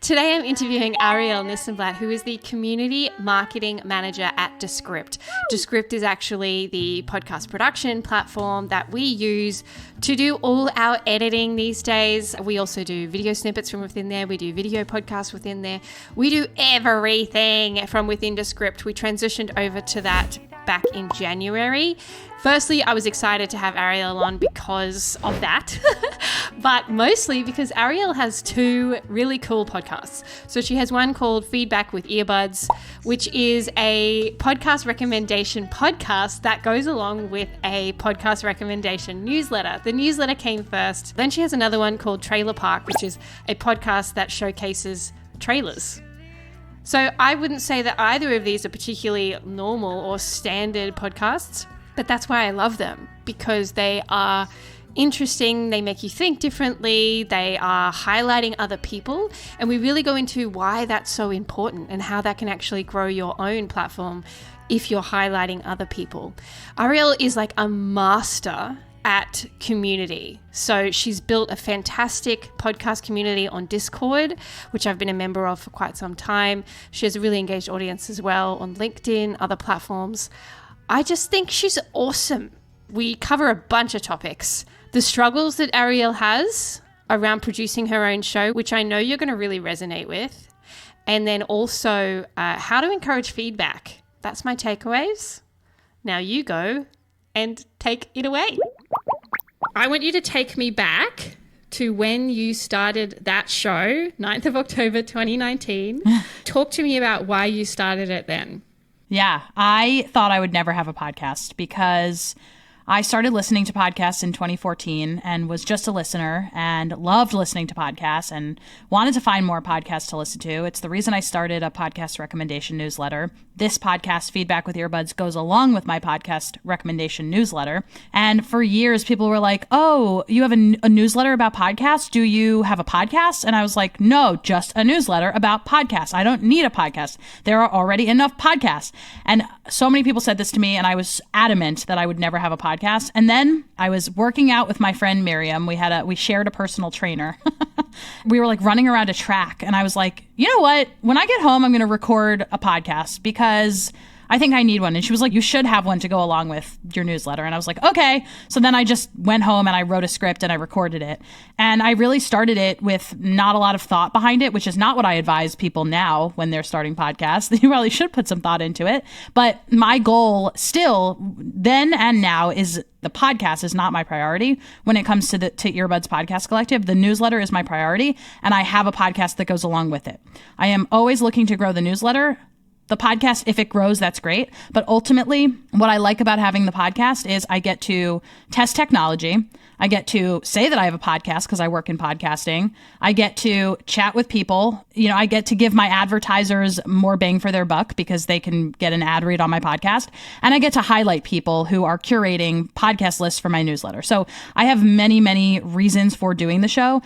Today I'm interviewing Arielle Nissenblatt, who is the Community Marketing Manager at Descript. Descript is actually the podcast production platform that we use to do all our editing these days. We also do video snippets from within there. We do video podcasts within there. We do everything from within Descript. We transitioned over to that back in January. Firstly, I was excited to have Arielle on because of that, but mostly because Arielle has two really cool podcasts. So she has one called Feedback with Earbuds, which is a podcast recommendation podcast that goes along with a podcast recommendation newsletter. The newsletter came first. Then she has another one called Trailer Park, which is a podcast that showcases trailers. So I wouldn't say that either of these are particularly normal or standard podcasts, but that's why I love them, because they are interesting, they make you think differently, they are highlighting other people, and we really go into why that's so important and how that can actually grow your own platform if you're highlighting other people. Arielle is like a master at community. So she's built a fantastic podcast community on Discord, which I've been a member of for quite some time. She has a really engaged audience as well on LinkedIn, other platforms. I just think she's awesome. We cover a bunch of topics. The struggles that Arielle has around producing her own show, which I know you're going to really resonate with. And then also how to encourage feedback. That's my takeaways. Now you go and take it away. I want you to take me back to when you started that show, 9th of October 2019. Talk to me about why you started it then. Yeah, I thought I would never have a podcast because I started listening to podcasts in 2014 and was just a listener and loved listening to podcasts and wanted to find more podcasts to listen to. It's the reason I started a podcast recommendation newsletter. This podcast, Feedback with Earbuds, goes along with my podcast recommendation newsletter. And for years, people were like, oh, you have a newsletter about podcasts? Do you have a podcast? And I was like, no, just a newsletter about podcasts. I don't need a podcast. There are already enough podcasts. And so many people said this to me, and I was adamant that I would never have a podcast. And then I was working out with my friend Miriam. We shared a personal trainer. We were like running around a track, and I was like, you know what? When I get home, I'm going to record a podcast because I think I need one. And she was like, you should have one to go along with your newsletter. And I was like, okay. So then I just went home and I wrote a script and I recorded it. And I really started it with not a lot of thought behind it, which is not what I advise people now when they're starting podcasts. You probably should put some thought into it. But my goal still then and now is the podcast is not my priority. When it comes to Earbuds Podcast Collective, the newsletter is my priority. And I have a podcast that goes along with it. I am always looking to grow the newsletter. The podcast, if it grows, that's great. But ultimately, what I like about having the podcast is I get to test technology. I get to say that I have a podcast because I work in podcasting. I get to chat with people. You know, I get to give my advertisers more bang for their buck because they can get an ad read on my podcast. And I get to highlight people who are curating podcast lists for my newsletter. So I have many, many reasons for doing the show,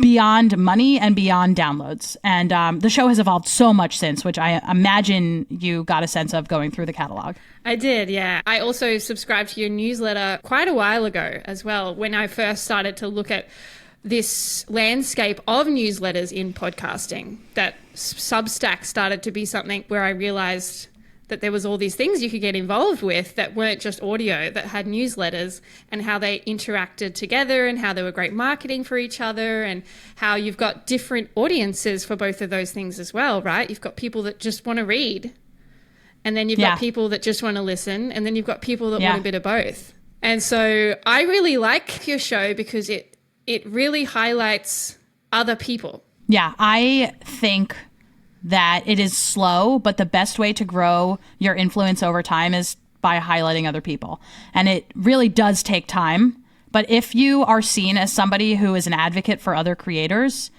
beyond money and beyond downloads. And the show has evolved so much since, which I imagine you got a sense of going through the catalog. I did, yeah. I also subscribed to your newsletter quite a while ago as well, when I first started to look at this landscape of newsletters in podcasting, that Substack started to be something where I realized that there was all these things you could get involved with that weren't just audio, that had newsletters, and how they interacted together and how they were great marketing for each other, and how you've got different audiences for both of those things as well, right? You've got people that just want to read, and then you've got people that just want to listen, and then you've got people that want a bit of both. And so I really like your show because it really highlights other people. Yeah, I think that it is slow, but the best way to grow your influence over time is by highlighting other people. And it really does take time. But if you are seen as somebody who is an advocate for other creators,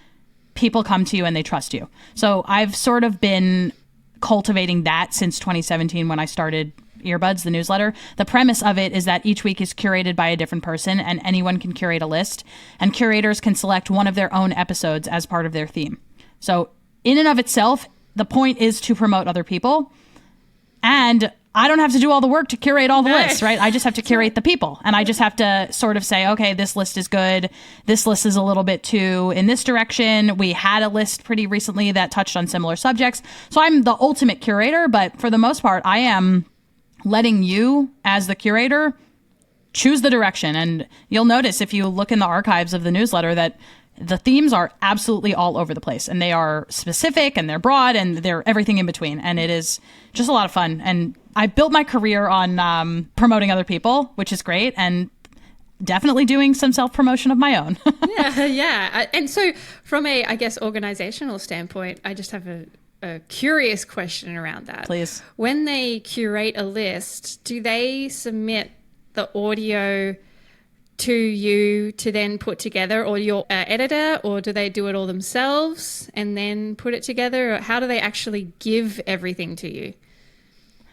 people come to you and they trust you. So I've sort of been cultivating that since 2017 when I started Earbuds, the newsletter. The premise of it is that each week is curated by a different person and anyone can curate a list, and curators can select one of their own episodes as part of their theme. So in and of itself, the point is to promote other people. And I don't have to do all the work to curate all the lists, right? I just have to curate the people. And I just have to sort of say, okay, this list is good. This list is a little bit too in this direction. We had a list pretty recently that touched on similar subjects. So I'm the ultimate curator, but for the most part, I am letting you as the curator choose the direction. And you'll notice if you look in the archives of the newsletter that the themes are absolutely all over the place, and they are specific and they're broad and they're everything in between. And it is just a lot of fun. And I built my career on promoting other people, which is great, and definitely doing some self-promotion of my own. Yeah. And so from a, I guess, organizational standpoint, I just have a curious question around that. Please. When they curate a list, do they submit the audio to you to then put together, or your editor, or do they do it all themselves and then put it together? Or how do they actually give everything to you?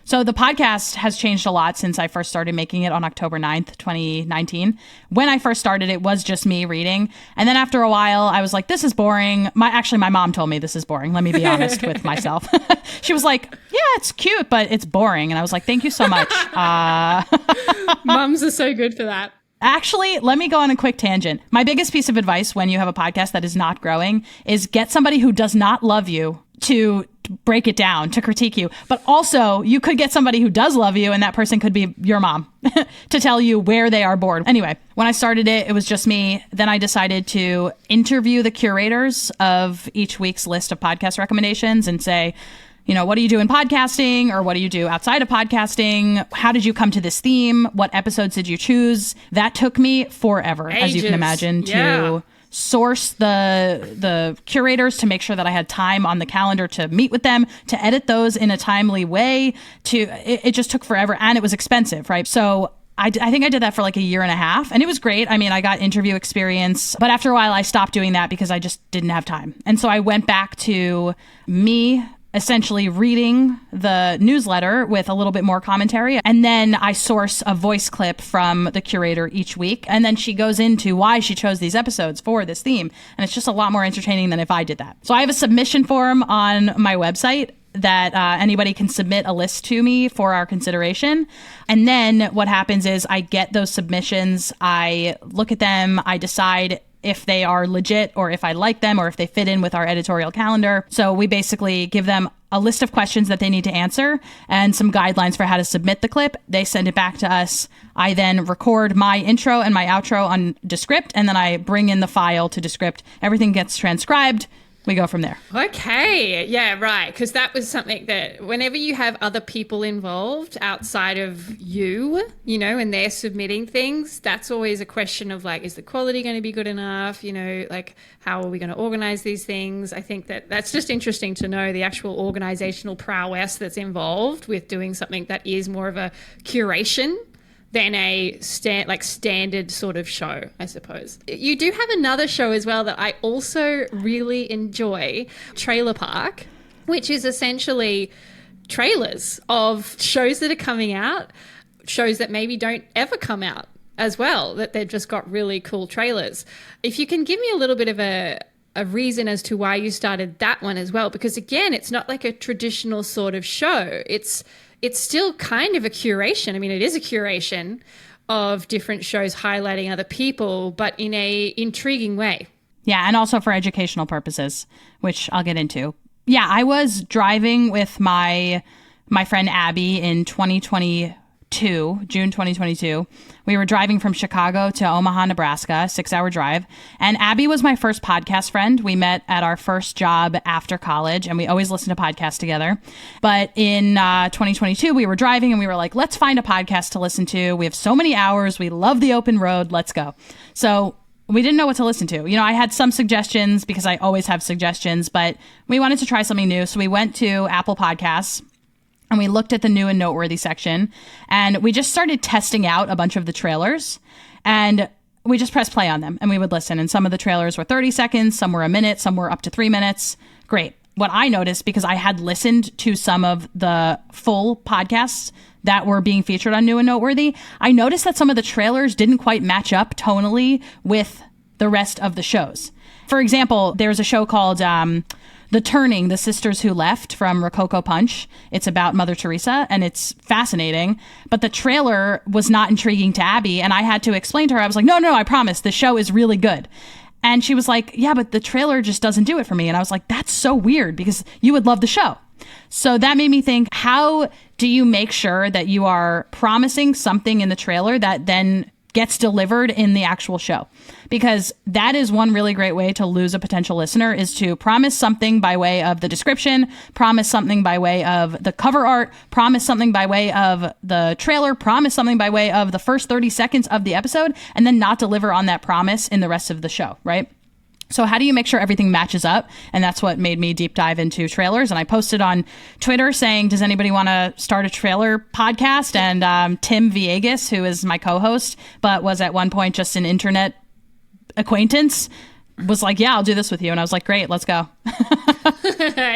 So the podcast has changed a lot since I first started making it on October 9th, 2019. When I first started, it was just me reading. And then after a while, I was like, this is boring. My mom told me this is boring. Let me be honest with myself. She was like, yeah, it's cute, but it's boring. And I was like, thank you so much. Mums are so good for that. Actually, let me go on a quick tangent. My biggest piece of advice when you have a podcast that is not growing is get somebody who does not love you to break it down, to critique you. But also, you could get somebody who does love you, and that person could be your mom, to tell you where they are bored. Anyway, when I started it was just me. Then I decided to interview the curators of each week's list of podcast recommendations and say, what do you do in podcasting, or what do you do outside of podcasting? How did you come to this theme? What episodes did you choose? That took me forever, as you can imagine, to source the curators, to make sure that I had time on the calendar to meet with them, to edit those in a timely way. It just took forever, and it was expensive, right? So I think I did that for like a year and a half, and it was great. I mean, I got interview experience, but after a while I stopped doing that because I just didn't have time. And so I went back to me essentially reading the newsletter with a little bit more commentary. And then I source a voice clip from the curator each week. And then she goes into why she chose these episodes for this theme. And it's just a lot more entertaining than if I did that. So I have a submission form on my website that anybody can submit a list to me for our consideration. And then what happens is I get those submissions, I look at them, I decide if they are legit or if I like them or if they fit in with our editorial calendar. So we basically give them a list of questions that they need to answer and some guidelines for how to submit the clip. They send it back to us. I then record my intro and my outro on Descript, and then I bring in the file to Descript. Everything gets transcribed. We go from there. Okay. Yeah, right. Because that was something that whenever you have other people involved outside of you, and they're submitting things, that's always a question of like, is the quality going to be good enough? Like, how are we going to organize these things? I think that's just interesting to know the actual organizational prowess that's involved with doing something that is more of a curation than a standard sort of show, I suppose. You do have another show as well that I also really enjoy, Trailer Park, which is essentially trailers of shows that are coming out, shows that maybe don't ever come out as well, that they've just got really cool trailers. If you can give me a little bit of a reason as to why you started that one as well, because again, it's not like a traditional sort of show. It's still kind of a curation. I mean, it is a curation of different shows highlighting other people, but in a intriguing way. Yeah, and also for educational purposes, which I'll get into. Yeah, I was driving with my friend Abby in 2022, June 2022. We were driving from Chicago to Omaha, Nebraska, 6-hour drive. And Abby was my first podcast friend. We met at our first job after college, and we always listened to podcasts together. But in 2022, we were driving and we were like, let's find a podcast to listen to. We have so many hours. We love the open road. Let's go. So we didn't know what to listen to. I had some suggestions because I always have suggestions, but we wanted to try something new. So we went to Apple Podcasts. And we looked at the new and noteworthy section, and we just started testing out a bunch of the trailers, and we just pressed play on them and we would listen. And some of the trailers were 30 seconds, some were a minute, some were up to 3 minutes. Great. What I noticed, because I had listened to some of the full podcasts that were being featured on New and Noteworthy, I noticed that some of the trailers didn't quite match up tonally with the rest of the shows. For example, there's a show called The Turning, The Sisters Who Left from Rococo Punch. It's about Mother Teresa, and it's fascinating. But the trailer was not intriguing to Abby, and I had to explain to her. I was like, no, I promise. The show is really good. And she was like, yeah, but the trailer just doesn't do it for me. And I was like, that's so weird because you would love the show. So that made me think, how do you make sure that you are promising something in the trailer that then gets delivered in the actual show? Because that is one really great way to lose a potential listener, is to promise something by way of the description, promise something by way of the cover art, promise something by way of the trailer, promise something by way of the first 30 seconds of the episode, and then not deliver on that promise in the rest of the show, right? So how do you make sure everything matches up? And that's what made me deep dive into trailers. And I posted on Twitter saying, does anybody want to start a trailer podcast? And Tim Villegas, who is my co-host, but was at one point just an internet acquaintance, was like, yeah, I'll do this with you. And I was like, great, let's go.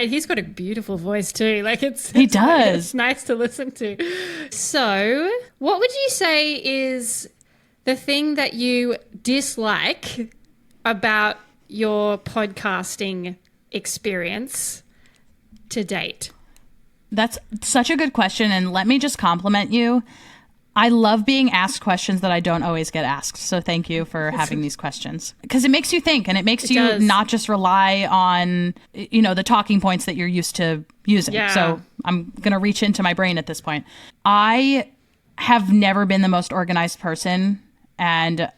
He's got a beautiful voice too. Like he does. It's nice to listen to. So what would you say is the thing that you dislike about your podcasting experience to date? That's such a good question. And let me just compliment you. I love being asked questions that I don't always get asked. So thank you for having these questions, because it makes you think, and it makes you does. not just rely on, the talking points that you're used to using. Yeah. So I'm going to reach into my brain at this point. I have never been the most organized person, and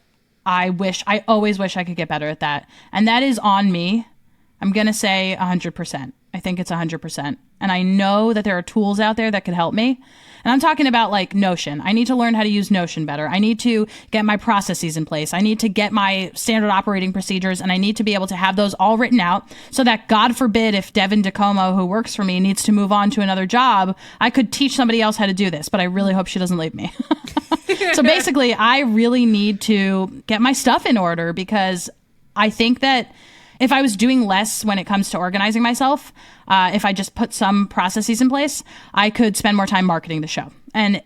I always wish I could get better at that. And that is on me. I'm going to say 100%. I think it's 100%. And I know that there are tools out there that could help me. And I'm talking about like Notion. I need to learn how to use Notion better. I need to get my processes in place. I need to get my standard operating procedures, and I need to be able to have those all written out so that, God forbid, if Devin DeComo, who works for me, needs to move on to another job, I could teach somebody else how to do this. But I really hope she doesn't leave me. So basically, I really need to get my stuff in order, because I think that if I was doing less when it comes to organizing myself, if I just put some processes in place, I could spend more time marketing the show and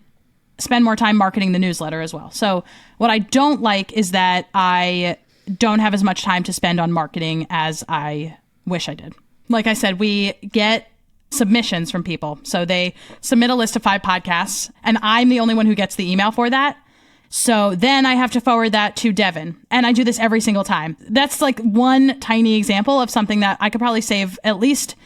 spend more time marketing the newsletter as well. So what I don't like is that I don't have as much time to spend on marketing as I wish I did. Like I said, we get submissions from people. So they submit a list of 5 podcasts, and I'm the only one who gets the email for that. So then I have to forward that to Devin, and I do this every single time. That's like one tiny example of something that I could probably save at least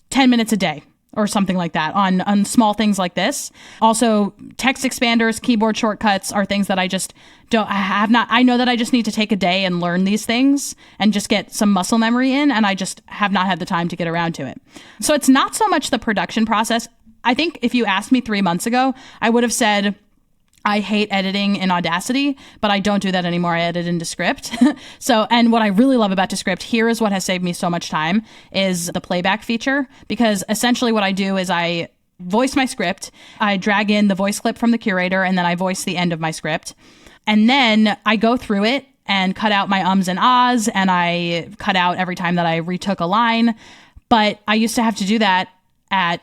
10 minutes a day or something like that on small things like this. Also, text expanders, keyboard shortcuts are things that I just I know that I just need to take a day and learn these things and just get some muscle memory in, and I just have not had the time to get around to it. So it's not so much the production process. I think if you asked me 3 months ago, I would have said, I hate editing in Audacity, but I don't do that anymore. I edit in Descript. And what I really love about Descript, here is what has saved me so much time, is the playback feature. Because essentially what I do is I voice my script, I drag in the voice clip from the curator, and then I voice the end of my script. And then I go through it and cut out my ums and ahs, and I cut out every time that I retook a line. But I used to have to do that at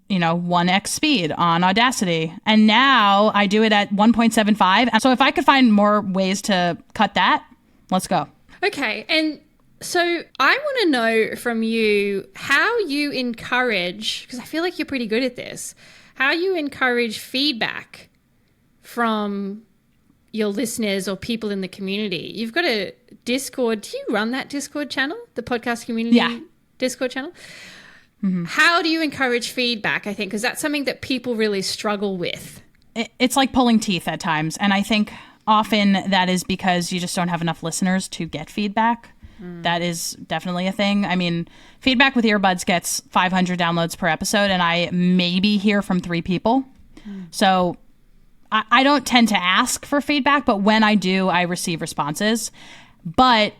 1x speed on Audacity. And now I do it at 1.75. And so if I could find more ways to cut that, let's go. Okay. And so I want to know from you how you encourage, because I feel like you're pretty good at this, how you encourage feedback from your listeners or people in the community. You've got a Discord. Do you run that Discord channel, the podcast community Discord channel? Mm-hmm. How do you encourage feedback, I think? Because that's something that people really struggle with. It's like pulling teeth at times. And I think often that is because you just don't have enough listeners to get feedback. That is definitely a thing. I mean, feedback with Earbuds gets 500 downloads per episode, and I maybe hear from 3 people. So I don't tend to ask for feedback, but when I do, I receive responses. But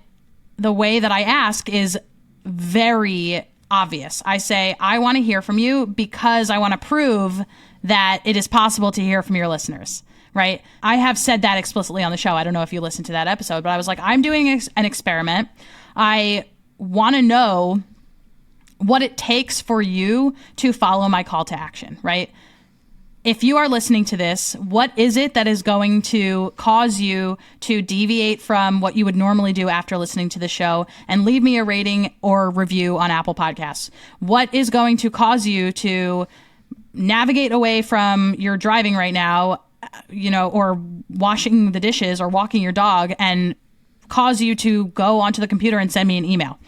the way that I ask is very obvious. I say, I want to hear from you because I want to prove that it is possible to hear from your listeners, right? I have said that explicitly on the show. I don't know if you listened to that episode, but I was like, I'm doing an experiment. I want to know what it takes for you to follow my call to action, right? if you are listening to this, what is it that is going to cause you to deviate from what you would normally do after listening to the show and leave me a rating or review on Apple Podcasts? What is going to cause you to navigate away from your driving right now, or washing the dishes or walking your dog, and cause you to go onto the computer and send me an email?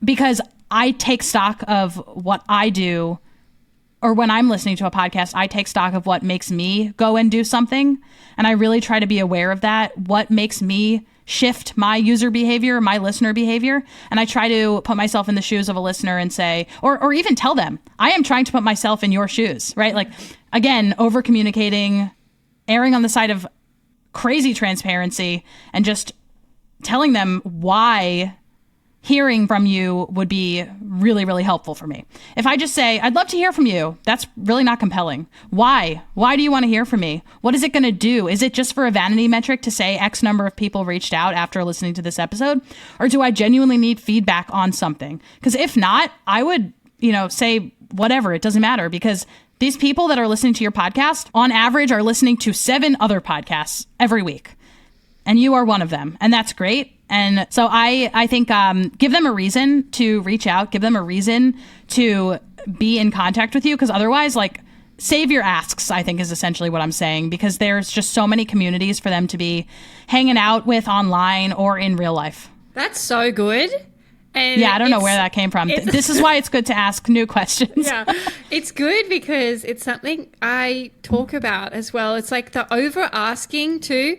Because I take stock of what I do, or when I'm listening to a podcast, I take stock of what makes me go and do something. And I really try to be aware of that, what makes me shift my user behavior, my listener behavior. And I try to put myself in the shoes of a listener and say, or even tell them, I am trying to put myself in your shoes, right? Like, again, over communicating, erring on the side of crazy transparency, and just telling them why hearing from you would be really, really helpful for me. If I just say, I'd love to hear from you, that's really not compelling. Why? Why do you want to hear from me? What is it going to do? Is it just for a vanity metric to say X number of people reached out after listening to this episode? Or do I genuinely need feedback on something? Because if not, I would, say whatever. It doesn't matter, because these people that are listening to your podcast on average are listening to 7 other podcasts every week. And you are one of them. And that's great. And so I think give them a reason to reach out, give them a reason to be in contact with you, because otherwise, save your asks, I think, is essentially what I'm saying, because there's just so many communities for them to be hanging out with online or in real life. That's so good. And yeah, I don't know where that came from. This is why it's good to ask new questions. Yeah, it's good because it's something I talk about as well. It's like the over asking too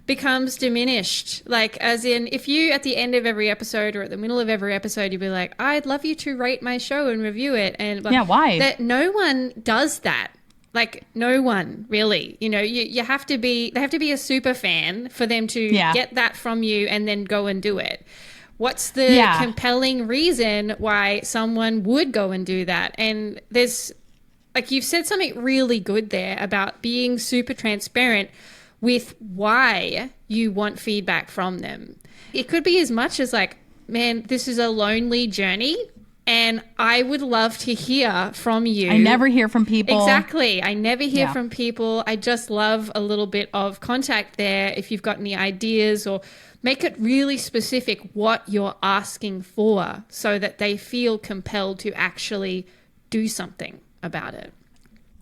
becomes diminished. Like, as in, if you at the end of every episode or at the middle of every episode, you'd be like, I'd love you to rate my show and review it. And yeah, why? That no one does that. Like, no one really. You have to be. They have to be a super fan for them to get that from you and then go and do it. What's the compelling reason why someone would go and do that? And there's, you've said something really good there about being super transparent with why you want feedback from them. It could be as much as man, this is a lonely journey and I would love to hear from you. I never hear from people. Exactly. I never hear from people. I just love a little bit of contact there. If you've got any ideas, or make it really specific what you're asking for so that they feel compelled to actually do something about it.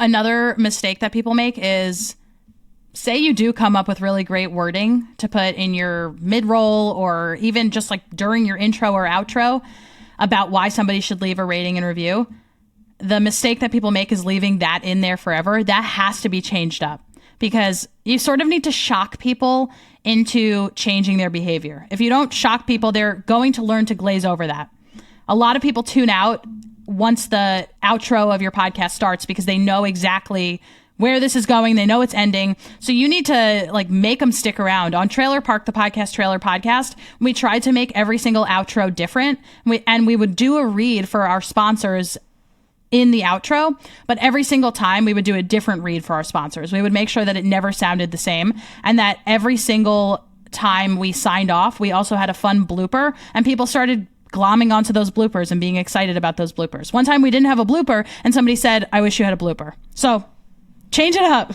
Another mistake that people make is, say you do come up with really great wording to put in your mid-roll, or even just during your intro or outro about why somebody should leave a rating and review. The mistake that people make is leaving that in there forever. That has to be changed up, because you sort of need to shock people into changing their behavior. If you don't shock people, they're going to learn to glaze over that. A lot of people tune out once the outro of your podcast starts because they know exactly where this is going. They know it's ending. So you need to make them stick around. On Trailer Park, the Trailer Podcast, we tried to make every single outro different. We would do a read for our sponsors in the outro, but every single time we would do a different read for our sponsors. We would make sure that it never sounded the same, and that every single time we signed off, we also had a fun blooper, and people started glomming onto those bloopers and being excited about those bloopers. One time we didn't have a blooper and somebody said, I wish you had a blooper. So change it up.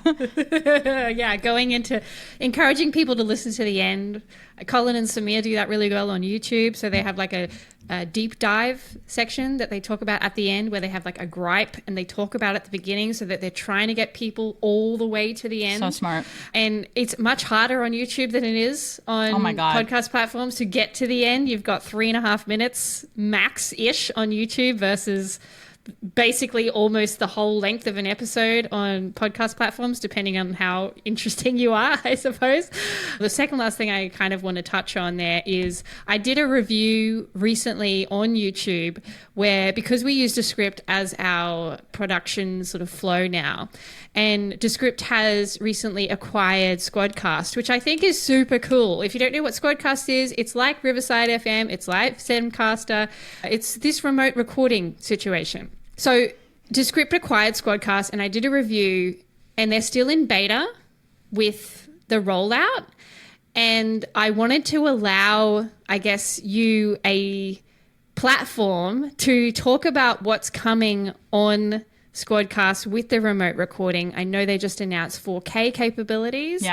Yeah, going into encouraging people to listen to the end. Colin and Samir do that really well on YouTube. So they have a deep dive section that they talk about at the end, where they have a gripe and they talk about it at the beginning, so that they're trying to get people all the way to the end. So smart. And it's much harder on YouTube than it is on podcast platforms to get to the end. You've got 3.5 minutes max-ish on YouTube versus basically almost the whole length of an episode on podcast platforms, depending on how interesting you are, I suppose. The second last thing I kind of want to touch on there is I did a review recently on YouTube where, because we use Descript as our production sort of flow now, and Descript has recently acquired Squadcast, which I think is super cool. If you don't know what Squadcast is, it's like Riverside FM, it's like Zencaster, it's this remote recording situation. So Descript acquired Squadcast, and I did a review, and they're still in beta with the rollout. And I wanted to allow, I guess, you a platform to talk about what's coming on Squadcast with the remote recording. I know they just announced 4K capabilities.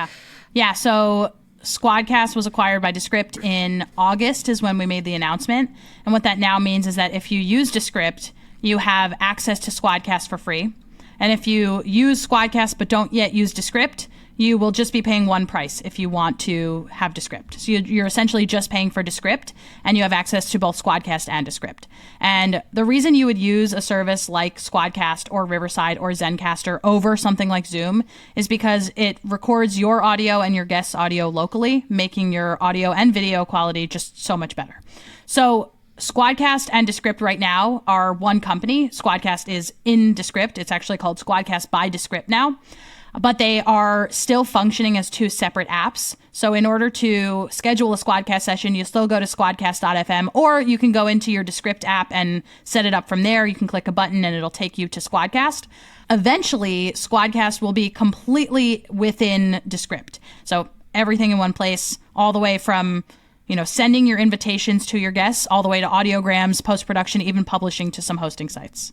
Yeah. So Squadcast was acquired by Descript in August is when we made the announcement. And what that now means is that if you use Descript, you have access to Squadcast for free. And if you use Squadcast but don't yet use Descript, you will just be paying one price if you want to have Descript. So you're essentially just paying for Descript, and you have access to both Squadcast and Descript. And the reason you would use a service like Squadcast or Riverside or Zencaster over something like Zoom is because it records your audio and your guest's audio locally, making your audio and video quality just so much better. So Squadcast and Descript right now are one company. Squadcast is in Descript. It's actually called Squadcast by Descript now. But they are still functioning as two separate apps. So in order to schedule a Squadcast session, you still go to squadcast.fm, or you can go into your Descript app and set it up from there. You can click a button and it'll take you to Squadcast. Eventually, Squadcast will be completely within Descript. So everything in one place, all the way from sending your invitations to your guests, all the way to audiograms, post-production, even publishing to some hosting sites.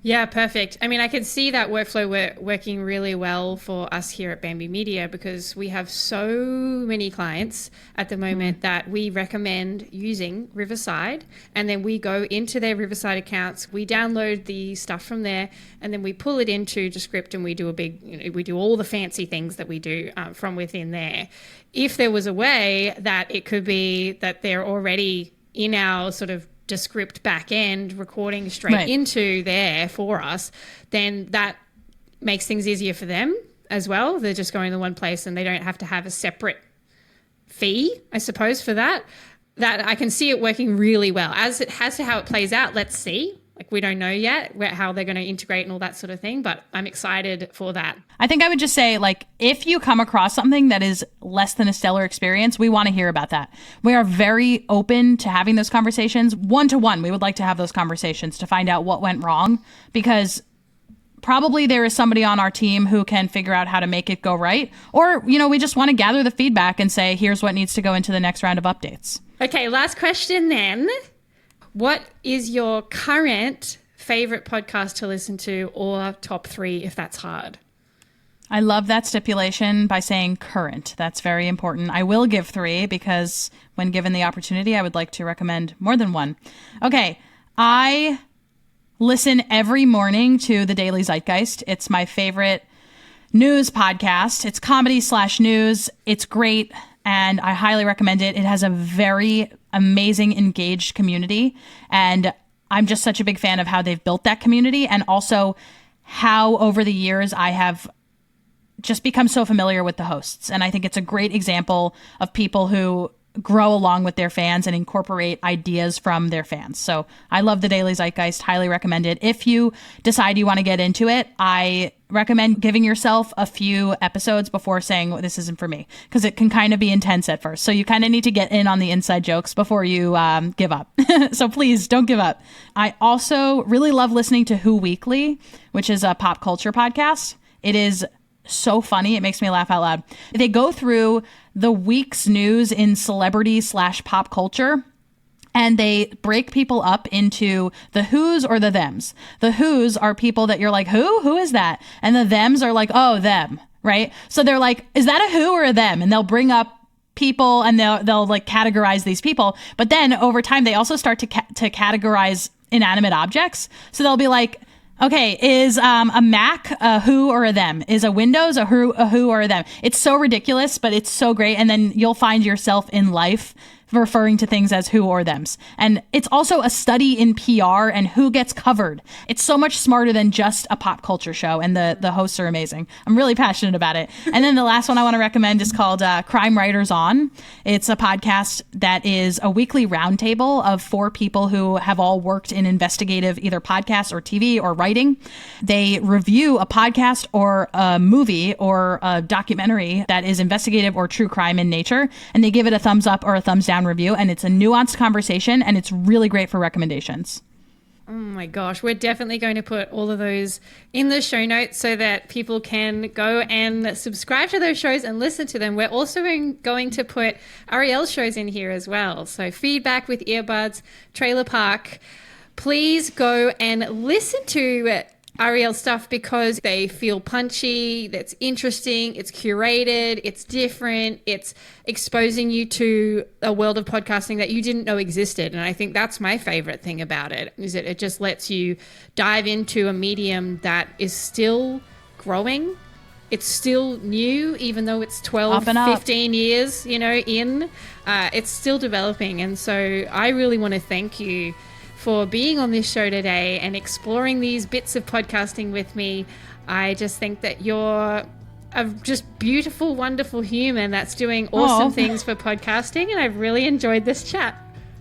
Yeah, perfect. I mean, I can see that workflow working really well for us here at Bamby Media because we have so many clients at the moment that we recommend using Riverside, and then we go into their Riverside accounts, we download the stuff from there, and then we pull it into Descript, and we do we do all the fancy things that we do from within there. If there was a way that it could be that they're already in our sort of Descript back end recording straight into there for us, then that makes things easier for them as well. They're just going to one place and they don't have to have a separate fee, I suppose, for that. That I can see it working really well. As to how it plays out, let's see. Like, we don't know yet how they're going to integrate and all that sort of thing, but I'm excited for that. I think I would just say, if you come across something that is less than a stellar experience, we want to hear about that. We are very open to having those conversations. One-to-one, we would like to have those conversations to find out what went wrong, because probably there is somebody on our team who can figure out how to make it go right. Or, we just want to gather the feedback and say, here's what needs to go into the next round of updates. Okay, last question then. What is your current favorite podcast to listen to, or top 3 if that's hard? I love that stipulation by saying current. That's very important. I will give 3 because when given the opportunity, I would like to recommend more than one. Okay, I listen every morning to The Daily Zeitgeist. It's my favorite news podcast. It's comedy/news. It's great, and I highly recommend it. It has a very amazing, engaged community, and I'm just such a big fan of how they've built that community, and also how over the years I have just become so familiar with the hosts. And I think it's a great example of people who grow along with their fans and incorporate ideas from their fans. So I love The Daily Zeitgeist, highly recommend it. If you decide you want to get into it, I recommend giving yourself a few episodes before saying, well, this isn't for me, because it can kind of be intense at first. So you kind of need to get in on the inside jokes before you give up. So please don't give up. I also really love listening to Who Weekly, which is a pop culture podcast. It is so funny. It makes me laugh out loud. They go through the week's news in celebrity/pop culture, and they break people up into the who's or the thems. The who's are people that you're like, who is that? And the thems are like, oh, them, right? So they're like, is that a who or a them? And they'll bring up people and they'll like categorize these people. But then over time, they also start to categorize inanimate objects. So they'll be like, okay, is a Mac a who or a them? Is a Windows a who or a them? It's so ridiculous, but it's so great. And then you'll find yourself in life referring to things as who or thems. And it's also a study in PR and who gets covered. It's so much smarter than just a pop culture show, and the hosts are amazing. I'm really passionate about it. And then the last one I want to recommend is called Crime Writers On. It's a podcast that is a weekly roundtable of 4 people who have all worked in investigative either podcasts or TV or writing. They review a podcast or a movie or a documentary that is investigative or true crime in nature, and they give it a thumbs up or a thumbs down review, and it's a nuanced conversation, and it's really great for recommendations. Oh my gosh, we're definitely going to put all of those in the show notes so that people can go and subscribe to those shows and listen to them. We're also going to put Arielle's shows in here as well. So Feedback with Earbuds, Trailer Park. Please go and listen to Arielle stuff because they feel punchy, that's interesting, it's curated, it's different, it's exposing you to a world of podcasting that you didn't know existed. And I think that's my favorite thing about it, is that it just lets you dive into a medium that is still growing. It's still new, even though it's 12, 15 years, in. It's still developing. And so I really want to thank you for being on this show today and exploring these bits of podcasting with me. I just think that you're a just beautiful, wonderful human that's doing awesome things for podcasting, and I've really enjoyed this chat.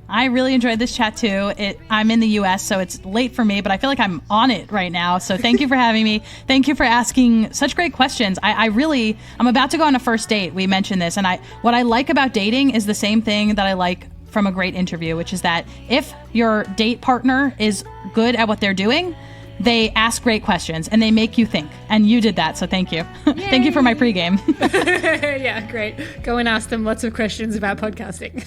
I really enjoyed this chat too. I'm in the US, so it's late for me, but I feel like I'm on it right now. So thank you for having me. Thank you for asking such great questions. I'm about to go on a first date. We mentioned this, and what I like about dating is the same thing that I like from a great interview, which is that if your date partner is good at what they're doing, they ask great questions and they make you think. And you did that, so thank you. Thank you for my pregame. Yeah, great. Go and ask them lots of questions about podcasting.